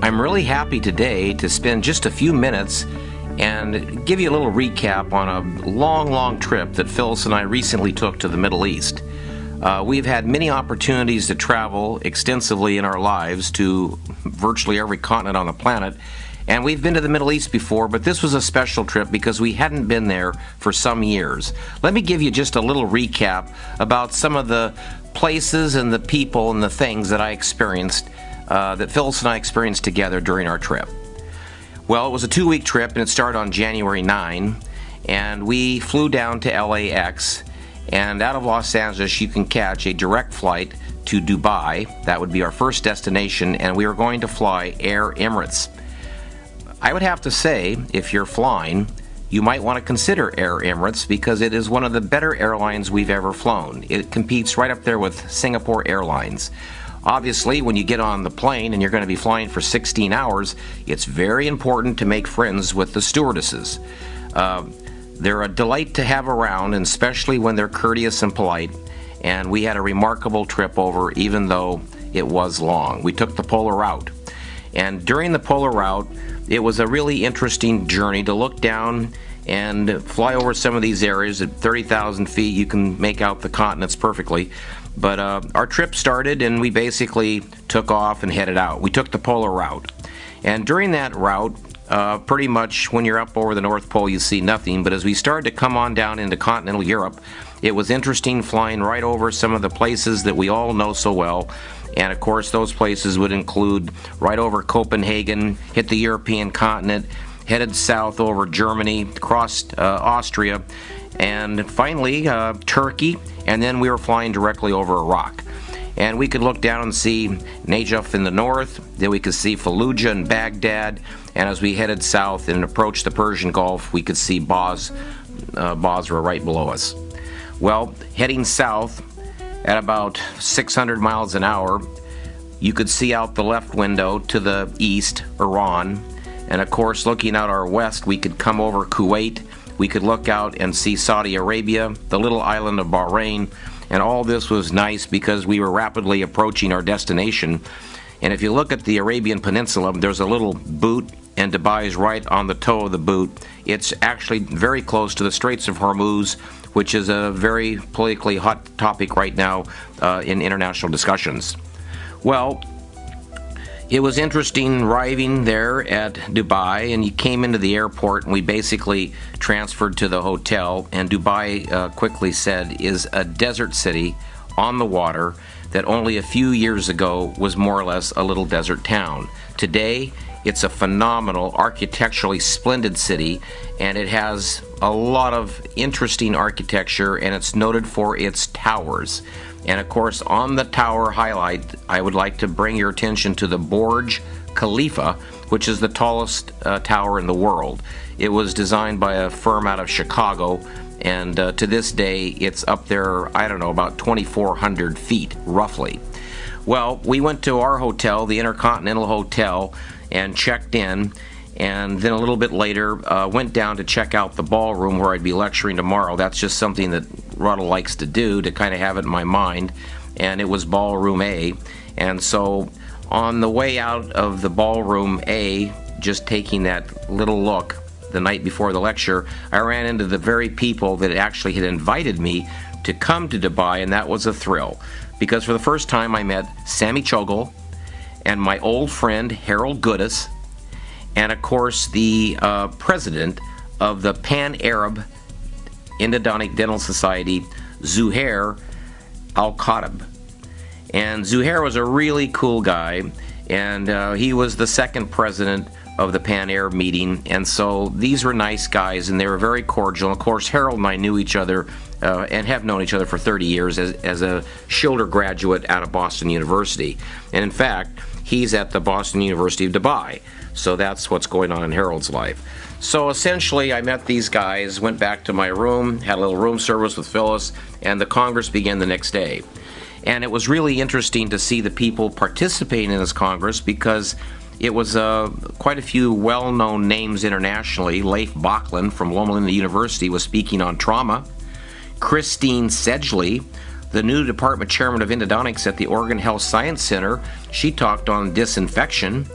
I'm really happy today to spend just a few minutes and give you a little recap on a long trip that Phyllis and I recently took to the Middle East. We've had many opportunities to travel extensively in our lives to virtually every continent on the planet, and we've been to the Middle East before, but this was a special trip because we hadn't been there for some years. Let me give you just a little recap about some of the places and the people and the things that I experienced, that Phyllis and I experienced together during our trip. Well, it was a 2-week trip, and it started on January 9, and we flew down to LAX, and out of Los Angeles you can catch a direct flight to Dubai. That would be our first destination, and we were going to fly Air Emirates. I would have to say, if you're flying, you might want to consider Air Emirates because it is one of the better airlines we've ever flown. It competes right up there with Singapore Airlines. Obviously, when you get on the plane and you're going to be flying for 16 hours, it's very important to make friends with the stewardesses. They're a delight to have around, and especially when they're courteous and polite. And we had a remarkable trip over, even though it was long. We took the polar route. And during the polar route, it was a really interesting journey to look down and fly over some of these areas. At 30,000 feet, you can make out the continents perfectly. But our trip started, and we basically took off and headed out. We took the polar route. And during that route, pretty much when you're up over the North Pole, you see nothing. But as we started to come on down into continental Europe, it was interesting flying right over some of the places that we all know so well. And of course, those places would include right over Copenhagen, hit the European continent, headed south over Germany, crossed Austria, and finally Turkey, and then we were flying directly over Iraq. And we could look down and see Najaf in the north, then we could see Fallujah and Baghdad, and as we headed south and approached the Persian Gulf, we could see Bosra right below us. Well, heading south at about 600 miles an hour, you could see out the left window to the east, Iran, and of course looking out our west, we could come over Kuwait, we could look out and see Saudi Arabia, the little island of Bahrain, and all this was nice because we were rapidly approaching our destination. And if you look at the Arabian Peninsula, there's a little boot, and Dubai is right on the toe of the boot. It's actually very close to the Straits of Vermouth, which is a very politically hot topic right now in international discussions. Well, it was interesting arriving there at Dubai, and you came into the airport, and we basically transferred to the hotel, and Dubai quickly said is a desert city on the water that only a few years ago was more or less a little desert town. Today, it's a phenomenal, architecturally splendid city, and it has a lot of interesting architecture, and it's noted for its towers. And of course, on the tower highlight, I would like to bring your attention to the Burj Khalifa, which is the tallest tower in the world. It was designed by a firm out of Chicago, and to this day, it's up there, I don't know, about 2,400 feet, roughly. Well, we went to our hotel, the Intercontinental Hotel, and checked in, and then a little bit later went down to check out the ballroom where I'd be lecturing tomorrow. That's just something that Ruddle likes to do, to kind of have it in my mind, and it was Ballroom A. And so on the way out of the Ballroom A, just taking that little look the night before the lecture, I ran into the very people that actually had invited me to come to Dubai, and that was a thrill, because for the first time I met Sammy Chogle and my old friend Harold Goodis, and of course the president of the Pan-Arab Endodontic Dental Society, Zuhair Al-Khatib. And Zuhair was a really cool guy, and he was the second president of the Pan-Arab meeting, and so these were nice guys, and they were very cordial. Of course, Harold and I knew each other and have known each other for 30 years as a Schilder graduate out of Boston University. And in fact, he's at the Boston University of Dubai. So that's what's going on in Harold's life. So essentially, I met these guys, went back to my room, had a little room service with Phyllis, and the Congress began the next day. And it was really interesting to see the people participating in this Congress, because it was quite a few well-known names internationally. Leif Bachland from Loma Linda University was speaking on trauma. Christine Sedgley, the new department chairman of endodontics at the Oregon Health Science Center, she talked on disinfection.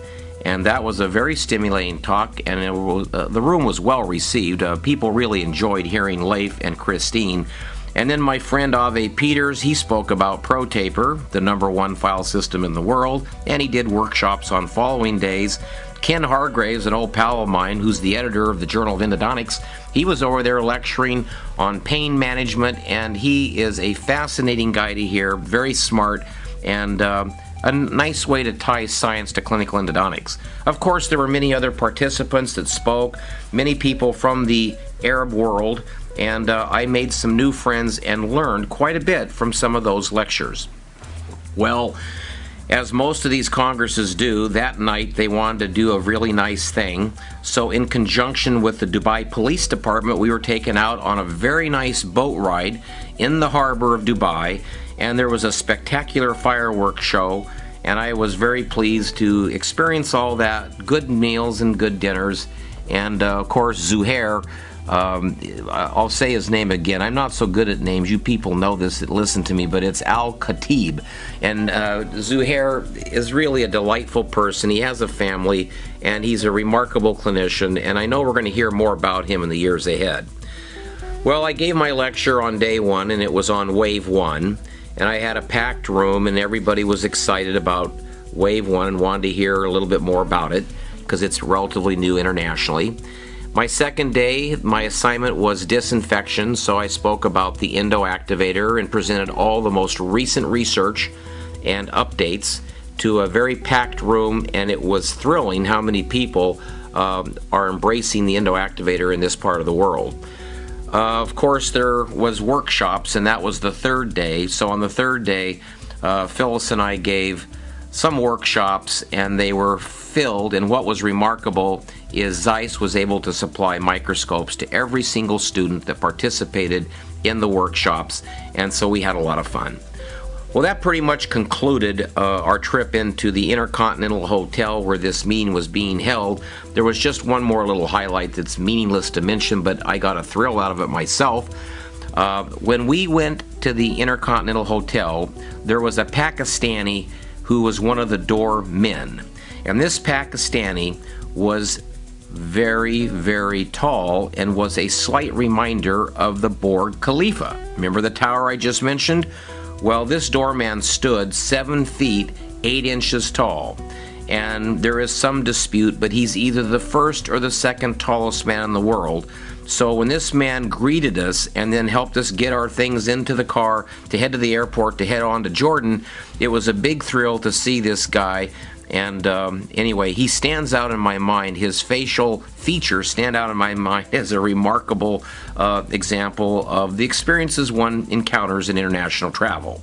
And that was a very stimulating talk, and the room was well received. People really enjoyed hearing Leif and Christine. And then my friend Ave Peters, he spoke about ProTaper, the #1 file system in the world, and he did workshops on following days. Ken Hargraves, an old pal of mine who's the editor of the Journal of Endodontics, he was over there lecturing on pain management, and he is a fascinating guy to hear, very smart, and a nice way to tie science to clinical endodontics. Of course, there were many other participants that spoke, many people from the Arab world, and I made some new friends and learned quite a bit from some of those lectures. Well, as most of these congresses do, that night they wanted to do a really nice thing. So in conjunction with the Dubai Police Department, we were taken out on a very nice boat ride in the harbor of Dubai, and there was a spectacular fireworks show, and I was very pleased to experience all that, good meals and good dinners, and of course Zuhair, I'll say his name again. I'm not so good at names. You people know this that listen to me, but it's Al-Khatib. And Zuhair is really a delightful person. He has a family, and he's a remarkable clinician, and I know we're going to hear more about him in the years ahead. Well, I gave my lecture on day one, and it was on Wave 1, and I had a packed room, and everybody was excited about Wave 1 and wanted to hear a little bit more about it, because it's relatively new internationally. My second day, my assignment was disinfection, so I spoke about the endoactivator and presented all the most recent research and updates to a very packed room, and it was thrilling how many people are embracing the endoactivator in this part of the world. Of course, there was workshops, and that was the third day. So on the third day, Phyllis and I gave some workshops, and they were filled, and what was remarkable is Zeiss was able to supply microscopes to every single student that participated in the workshops, and so we had a lot of fun. Well, that pretty much concluded our trip into the Intercontinental Hotel where this meeting was being held. There was just one more little highlight that's meaningless to mention, but I got a thrill out of it myself. When we went to the Intercontinental Hotel, there was a Pakistani who was one of the doormen. And this Pakistani was very, very tall and was a slight reminder of the Burj Khalifa. Remember the tower I just mentioned? Well, this doorman stood 7 feet 8 inches tall. And there is some dispute, but he's either the first or the second tallest man in the world. So when this man greeted us and then helped us get our things into the car to head to the airport to head on to Jordan, it was a big thrill to see this guy. And anyway, he stands out in my mind. His facial features stand out in my mind as a remarkable example of the experiences one encounters in international travel.